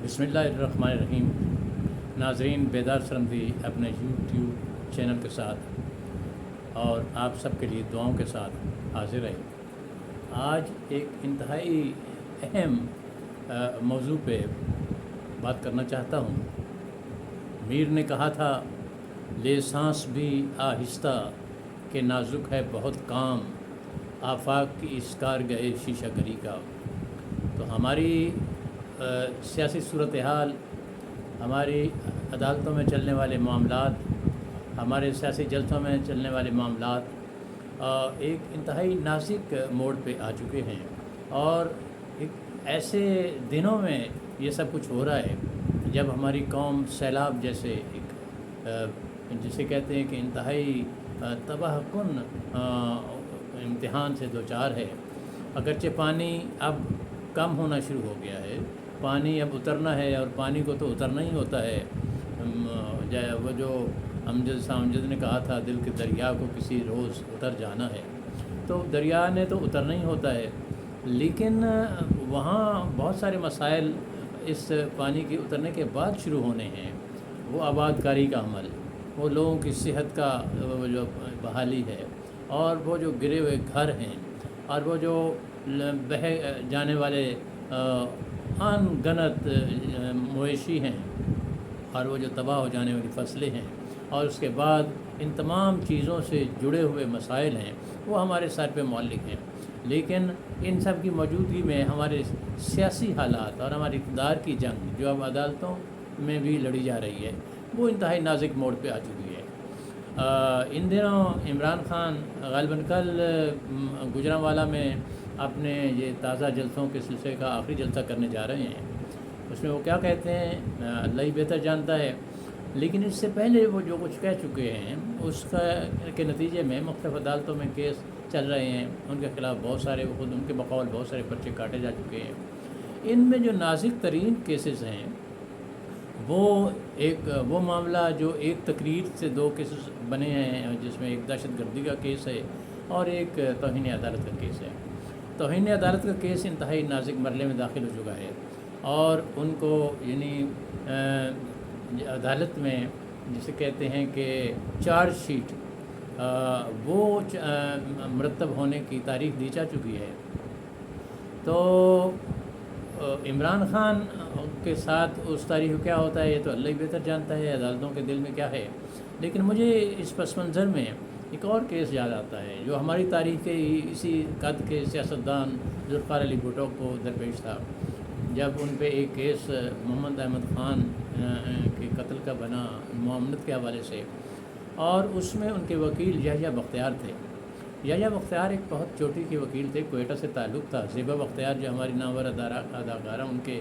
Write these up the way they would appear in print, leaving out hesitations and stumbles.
بسم اللہ الرحمن الرحیم۔ ناظرین، بیدار سرمدی اپنے یوٹیوب چینل کے ساتھ اور آپ سب کے لیے دعاؤں کے ساتھ حاضر ہے۔ آج ایک انتہائی اہم موضوع پہ بات کرنا چاہتا ہوں۔ میر نے کہا تھا، لے سانس بھی آہستہ کہ نازک ہے بہت کام، آفاق کی اس کارگاہ شیشہ گری کا۔ تو ہماری سیاسی صورتحال، ہماری عدالتوں میں چلنے والے معاملات، ہمارے سیاسی جلسوں میں چلنے والے معاملات ایک انتہائی نازک موڑ پہ آ چکے ہیں، اور ایک ایسے دنوں میں یہ سب کچھ ہو رہا ہے جب ہماری قوم سیلاب جیسے ایک جسے کہتے ہیں کہ انتہائی تباہ کن امتحان سے دوچار ہے۔ اگرچہ پانی اب کم ہونا شروع ہو گیا ہے، پانی اب اترنا ہے، اور پانی کو تو اترنا ہی ہوتا ہے۔ وہ جو امجد نے کہا تھا، دل کے دریا کو کسی روز اتر جانا ہے، تو دریا نے تو اترنا ہی ہوتا ہے، لیکن وہاں بہت سارے مسائل اس پانی کے اترنے کے بعد شروع ہونے ہیں۔ وہ آباد کاری کا عمل، وہ لوگوں کی صحت کا وہ جو بحالی ہے، اور وہ جو گرے ہوئے گھر ہیں، اور وہ جو بہہ جانے والے ان گنت مویشی ہیں، اور وہ جو تباہ ہو جانے والی فصلیں ہیں، اور اس کے بعد ان تمام چیزوں سے جڑے ہوئے مسائل ہیں، وہ ہمارے سر پہ معلق ہیں۔ لیکن ان سب کی موجودگی میں ہمارے سیاسی حالات اور ہماری اقتدار کی جنگ جو اب عدالتوں میں بھی لڑی جا رہی ہے، وہ انتہائی نازک موڑ پہ آ چکی ہے۔ ان دنوں عمران خان غالباً کل گوجرانوالا میں اپنے یہ تازہ جلسوں کے سلسلے کا آخری جلسہ کرنے جا رہے ہیں۔ اس میں وہ کیا کہتے ہیں اللہ ہی بہتر جانتا ہے، لیکن اس سے پہلے وہ جو کچھ کہہ چکے ہیں اس کے نتیجے میں مختلف عدالتوں میں کیس چل رہے ہیں، ان کے خلاف بہت سارے خود ان کے بقول بہت سارے پرچے کاٹے جا چکے ہیں۔ ان میں جو نازک ترین کیسز ہیں، وہ معاملہ جو ایک تقریر سے دو کیسز بنے ہیں، جس میں ایک دہشت گردی کا کیس ہے اور ایک توہین عدالت کا کیس ہے۔ توہین عدالت کا کیس انتہائی نازک مرحلے میں داخل ہو چکا ہے، اور ان کو یعنی عدالت میں جسے کہتے ہیں کہ چارج شیٹ وہ مرتب ہونے کی تاریخ دی جا چکی ہے۔ تو عمران خان کے ساتھ اس تاریخ کو کیا ہوتا ہے یہ تو اللہ ہی بہتر جانتا ہے، عدالتوں کے دل میں کیا ہے۔ لیکن مجھے اس پس منظر میں ایک اور کیس یاد آتا ہے جو ہماری تاریخ کے اسی قد کے سیاستدان ذوالفقار علی بھٹو کو درپیش تھا، جب ان پہ ایک کیس محمد احمد خان کے قتل کا بنا معاملت کے حوالے سے، اور اس میں ان کے وکیل یحییٰ بختیار تھے۔ یحییٰ بختیار ایک بہت چوٹی کے وکیل تھے، کوئٹہ سے تعلق تھا۔ زیبا بختیار جو ہماری نامور اداکارہ ان کے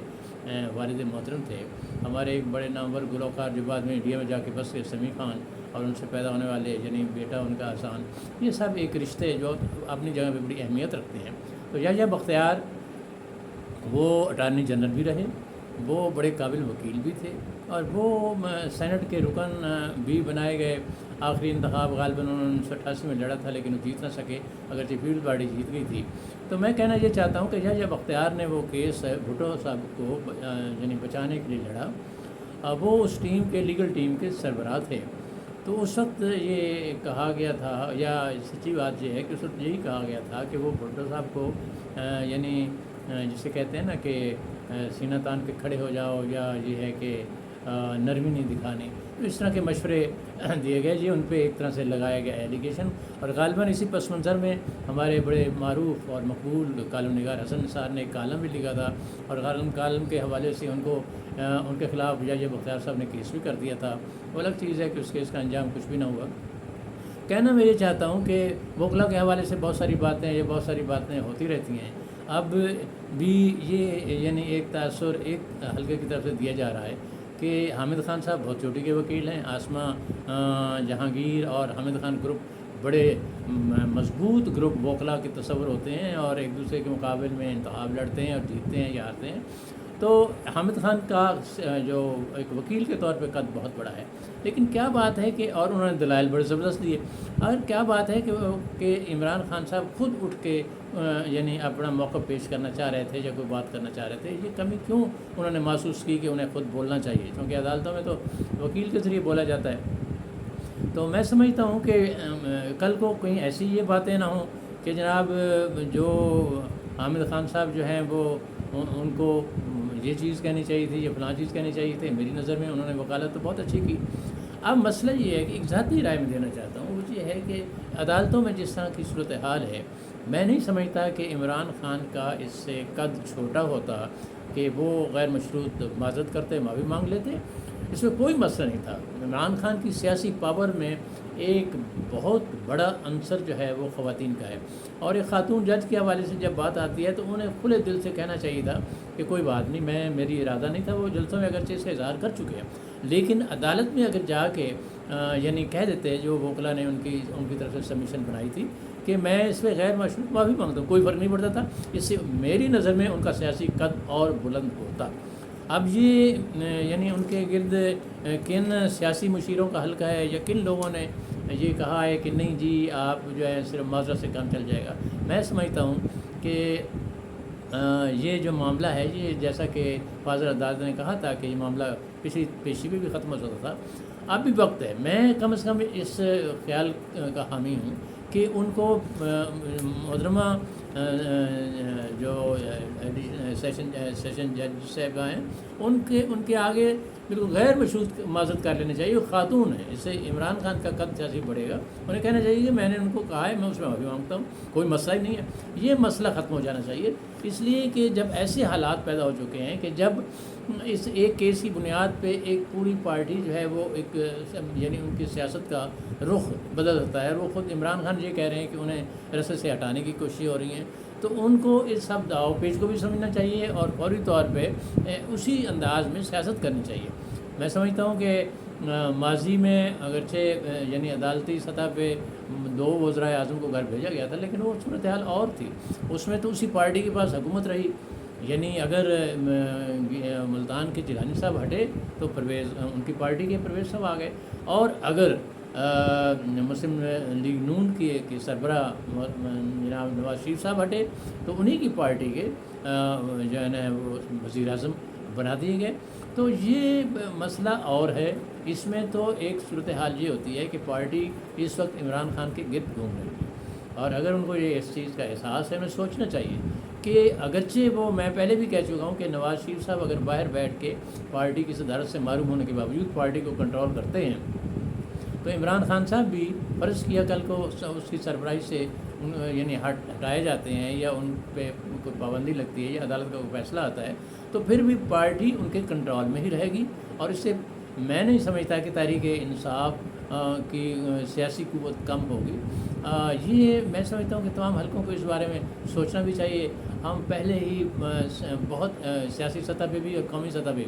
والد محترم تھے، ہمارے ایک بڑے نامور گلوکار جو بعد میں انڈیا میں جا کے بس گئے، سمیع خان، اور ان سے پیدا ہونے والے یعنی بیٹا ان کا احسان، یہ سب ایک رشتے جو اپنی جگہ پہ بڑی اہمیت رکھتے ہیں۔ تو یحییٰ بختیار وہ اٹارنی جنرل بھی رہے، وہ بڑے قابل وکیل بھی تھے، اور وہ سینٹ کے رکن بھی بنائے گئے۔ آخری انتخاب غالباً 1988 میں لڑا تھا، لیکن وہ جیت نہ سکے، اگرچہ پیپلز پارٹی جیت گئی تھی۔ تو میں کہنا یہ چاہتا ہوں کہ یحییٰ بختیار نے وہ کیس بھٹو صاحب کو یعنی بچانے کے لیے لڑا، وہ اس ٹیم کے لیگل ٹیم کے سربراہ تھے۔ تو اس وقت یہ کہا گیا تھا، یا سچی بات یہ ہے کہ اس وقت یہی کہا گیا تھا کہ وہ بھٹو صاحب کو یعنی جسے کہتے ہیں نا کہ سینہ تان کے کھڑے ہو جاؤ، یا یہ ہے کہ نرمی نہیں دکھانی، تو اس طرح کے مشورے دیے گئے، یہ ان پہ ایک طرح سے لگایا گیا ایلیگیشن۔ اور غالباً اسی پس منظر میں ہمارے بڑے معروف اور مقبول کالم نگار حسن نثار نے ایک کالم بھی لکھا تھا، اور غالباً کالم کے حوالے سے ان کے خلاف یحییٰ بختیار صاحب نے کیس بھی کر دیا تھا۔ وہ الگ چیز ہے کہ اس کیس کا انجام کچھ بھی نہ ہوا۔ کہنا میں یہ چاہتا ہوں کہ وکلا کے حوالے سے بہت ساری باتیں ہوتی رہتی ہیں۔ اب بھی یہ یعنی ایک تاثر ایک حلقے کی طرف سے دیا جا رہا ہے کہ حامد خان صاحب بہت چوٹی کے وکیل ہیں، آسمہ جہانگیر اور حامد خان گروپ بڑے مضبوط گروپ وکلا کے تصور ہوتے ہیں، اور ایک دوسرے کے مقابل میں انتخاب لڑتے ہیں اور جیتتے ہیں یا ہارتے ہیں۔ تو حامد خان کا جو ایک وکیل کے طور پہ قد بہت بڑا ہے، لیکن کیا بات ہے کہ اور انہوں نے دلائل بڑے زبردست دیے، اور کیا بات ہے کہ عمران خان صاحب خود اٹھ کے یعنی اپنا موقع پیش کرنا چاہ رہے تھے یا کوئی بات کرنا چاہ رہے تھے، یہ کمی کیوں انہوں نے محسوس کی کہ انہیں خود بولنا چاہیے؟ کیونکہ عدالتوں میں تو وکیل کے ذریعے بولا جاتا ہے۔ تو میں سمجھتا ہوں کہ کل کو کہیں ایسی یہ باتیں نہ ہوں کہ جناب جو حامد خان صاحب جو ہیں وہ ان کو یہ چیز کہنی چاہیے تھی یا فلاں چیز کہنی چاہیے تھی۔ میری نظر میں انہوں نے وکالت تو بہت اچھی کی۔ اب مسئلہ یہ ہے کہ ایک ذاتی رائے میں دینا چاہتا ہوں، وہ یہ ہے کہ عدالتوں میں جس طرح کی صورتحال ہے، میں نہیں سمجھتا کہ عمران خان کا اس سے قد چھوٹا ہوتا کہ وہ غیر مشروط معذرت کرتے، معافی مانگ لیتے، اس میں کوئی مسئلہ نہیں تھا۔ عمران خان کی سیاسی پاور میں ایک بہت بڑا عنصر جو ہے وہ خواتین کا ہے، اور ایک خاتون جج کے حوالے سے جب بات آتی ہے تو انہیں کھلے دل سے کہنا چاہیے تھا کہ کوئی بات نہیں، میری ارادہ نہیں تھا، وہ جلسوں میں اگرچہ اس کا اظہار کر چکے ہیں، لیکن عدالت میں اگر جا کے یعنی کہہ دیتے جو وکلا نے ان کی طرف سے سبمیشن بنائی تھی کہ میں اس پہ غیر مشروط معافی مانگتا ہوں، کوئی فرق نہیں پڑتا تھا۔ اس سے میری نظر میں ان کا سیاسی قد اور بلند ہوتا۔ اب یہ یعنی ان کے گرد کن سیاسی مشیروں کا حلقہ ہے یا کن لوگوں نے یہ کہا ہے کہ نہیں جی آپ جو ہے صرف معذرت سے کام چل جائے گا، میں سمجھتا ہوں کہ یہ جو معاملہ ہے یہ جیسا کہ فاضل عدالت نے کہا تھا کہ یہ معاملہ پچھلی پیشی میں بھی ختم ہو سکتا تھا، اب بھی وقت ہے۔ میں کم از کم اس خیال کا حامی ہوں کہ ان کو محترمہ جو سیشن جج صاحبہ ہیں ان کے آگے بالکل غیر مشروط معذرت کر لینا چاہیے۔ وہ خاتون ہے، اس سے عمران خان کا قد سیاسی بڑھے گا، انہیں کہنا چاہیے کہ میں نے ان کو کہا ہے، میں اس میں معافی مانگتا ہوں، کوئی مسئلہ ہی نہیں ہے۔ یہ مسئلہ ختم ہو جانا چاہیے، اس لیے کہ جب ایسے حالات پیدا ہو چکے ہیں کہ جب اس ایک کیس کی بنیاد پہ ایک پوری پارٹی جو ہے وہ ایک یعنی ان کی سیاست کا رخ بدل سکتا ہے، وہ خود عمران خان یہ کہہ رہے ہیں کہ انہیں رسے سے ہٹانے کی کوشش ہو رہی ہیں، تو ان کو اس سب داؤ پیچ کو بھی سمجھنا چاہیے اور فوری طور پہ اسی انداز میں سیاست کرنی چاہیے۔ میں سمجھتا ہوں کہ ماضی میں اگرچہ یعنی عدالتی سطح پہ 2 وزرائے اعظم کو گھر بھیجا گیا تھا، لیکن وہ صورتحال اور تھی، اس میں تو اسی پارٹی کے پاس حکومت رہی، یعنی اگر ملتان کے جیلانی صاحب ہٹے تو ان کی پارٹی کے پرویز صاحب آ گئے، اور اگر مسلم لیگ نون کی سربراہ جناب نواز شریف صاحب ہٹے تو انہی کی پارٹی کے جو ہے نا وہ وزیر اعظم بنا دیے گئے۔ تو یہ مسئلہ اور ہے، اس میں تو ایک صورتحال یہ ہوتی ہے کہ پارٹی اس وقت عمران خان کے گرد گھوم رہی ہے، اور اگر ان کو یہ اس چیز کا احساس ہے، ہمیں سوچنا چاہیے کہ اگرچہ وہ میں پہلے بھی کہہ چکا ہوں کہ نواز شریف صاحب اگر باہر بیٹھ کے پارٹی کی صدارت سے معروم ہونے کے باوجود پارٹی کو کنٹرول کرتے ہیں، تو عمران خان صاحب بھی فرض کیا کل کو اس کی سربراہی سے یعنی ہٹائے جاتے ہیں یا ان پہ کوئی پابندی لگتی ہے یا عدالت کا کوئی فیصلہ آتا ہے، تو پھر بھی پارٹی ان کے کنٹرول میں ہی رہے گی، اور اس سے میں نہیں سمجھتا کہ تحریک انصاف کی سیاسی قوت کم ہوگی۔ یہ میں سمجھتا ہوں کہ تمام حلقوں کو اس بارے میں سوچنا بھی چاہیے۔ ہم پہلے ہی بہت سیاسی سطح پہ بھی اور قومی سطح پہ بھی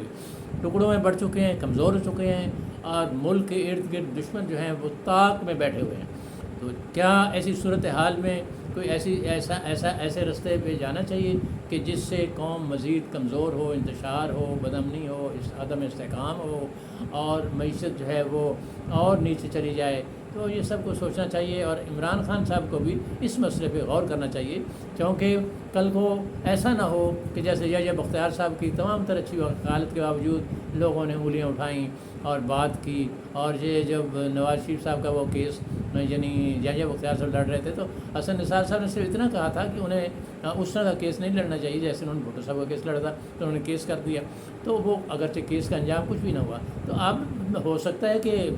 ٹکڑوں میں بڑھ چکے ہیں، کمزور ہو چکے ہیں، اور ملک کے ارد گرد دشمن جو ہیں وہ طاق میں بیٹھے ہوئے ہیں۔ تو کیا ایسی صورتحال میں کوئی ایسے رستے پہ جانا چاہیے کہ جس سے قوم مزید کمزور ہو، انتشار ہو، بدامنی ہو، عدم استحکام ہو، اور معیشت جو ہے وہ اور نیچے چلی جائے؟ تو یہ سب کو سوچنا چاہیے، اور عمران خان صاحب کو بھی اس مسئلے پہ غور کرنا چاہیے، کیونکہ کل کو ایسا نہ ہو کہ جیسے یحییٰ بختیار صاحب کی تمام تر اچھی وکالت کے باوجود لوگوں نے انگلیاں اٹھائیں اور بات کی، اور یہ جب نواز شریف صاحب کا وہ کیس یعنی یحییٰ بختیار صاحب لڑ رہے تھے تو حسن نثار صاحب نے صرف اتنا کہا تھا کہ انہیں اس طرح کا کیس نہیں لڑنا چاہیے جیسے انہوں نے بھٹو صاحب کا کیس لڑا تھا، تو انہوں نے کیس کر دیا، تو وہ اگرچہ کیس کا انجام کچھ بھی نہ ہوا۔ تو اب ہو سکتا ہے کہ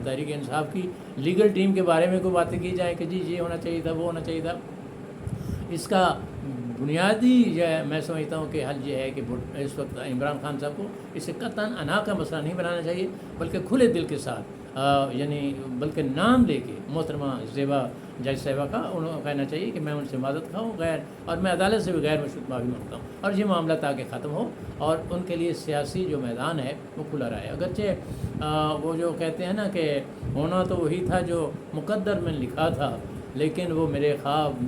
تحریک انصاف کی لیگل ٹیم کے بارے میں کوئی باتیں کی جائیں کہ جی یہ ہونا چاہیے تھا، وہ ہونا چاہیے تھا۔ اس کا بنیادی میں سمجھتا ہوں کہ حل یہ ہے کہ اس وقت عمران خان صاحب کو اسے قطعاً انا کا مسئلہ نہیں بنانا چاہیے، بلکہ کھلے دل کے ساتھ یعنی بلکہ نام لے کے محترمہ زیبا جج صاحبہ کا انہوں کو کہنا چاہیے کہ میں ان سے معذرت خواہ ہوں اور میں عدالت سے بھی غیر مشروط معافی مانگتا ہوں، اور یہ معاملہ تاکہ ختم ہو اور ان کے لیے سیاسی جو میدان ہے وہ کھلا رہے۔ اگرچہ وہ جو کہتے ہیں نا کہ ہونا تو وہی تھا جو مقدر میں لکھا تھا، لیکن وہ میرے خواب